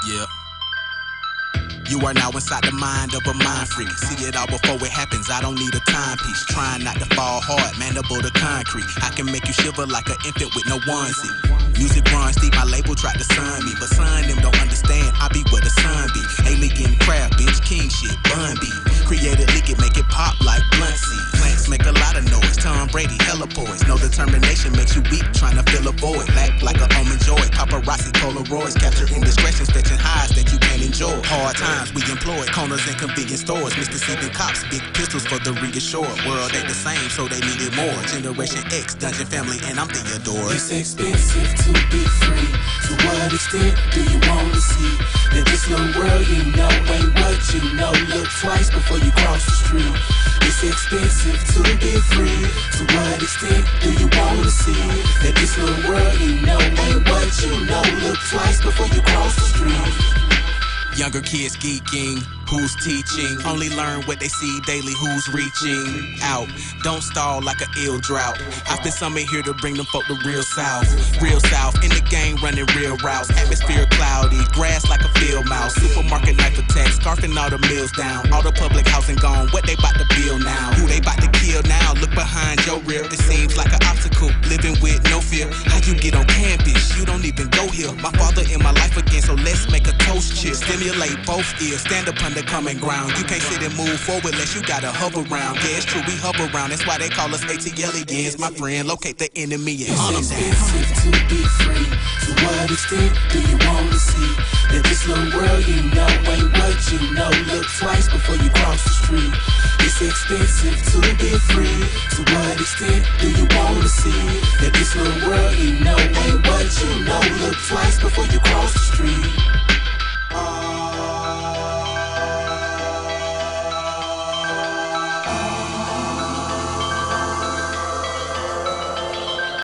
Yeah. You are now inside the mind of a mind freak. See it all before it happens, I don't need a timepiece. Trying not to fall hard, mandible to concrete. I can make you shiver like an infant with no onesie. Music runs deep, my label tried to sign me, but son them don't understand, I be where the sun be. Alien crab, bitch, king shit, bun be. Created leak it, make it pop like blunt seed. Plants make a lot of noise, Tom Brady, hella poised. No determination makes you weak, trying to fill a void. Lack like a almond joy, paparazzi Polaroids. Capture indiscretions, fetching highs that you can't enjoy. Hard times we employ, corners and convenience stores. Mississippi cops, big pistols for the reassured. World ain't the same, so they needed more. Generation X, Dungeon Family, and I'm Theodore. It's expensive to be free. To what extent do you want to see that this little world you know ain't what you know? Look twice before you cross the street. It's expensive to be free. To what extent do you want to see that this little world you know ain't what you know? Look twice before you cross the street. Younger kids geeking, who's teaching? Only learn what they see daily, who's reaching out. Don't stall like an ill drought. I've been summoned here to bring them folk to real south. Real south, in the game running real routes. Atmosphere cloudy, grass like a field mouse. Supermarket knife attack, scarfing all the mills down. All the public housing gone, what they about to build now? Who they about to kill now? Look behind your rear, it seems like an obstacle. Living with no fear, how you get on campus? You don't even go here. My father in my life again, so let's make a toast cheer. Stimulate both ears, stand up under common ground. You can't sit and move forward unless you gotta hover around. Yeah, it's true, we hover around. That's why they call us ATLians. My friend, locate the enemy and hunt them down. It's expensive to be free. To what extent do you want to see that this little world you know ain't what you know? Look twice before you cross the street. It's expensive to be free. To what extent do you want to see that this little world you know ain't what you know? Look twice before you cross the street.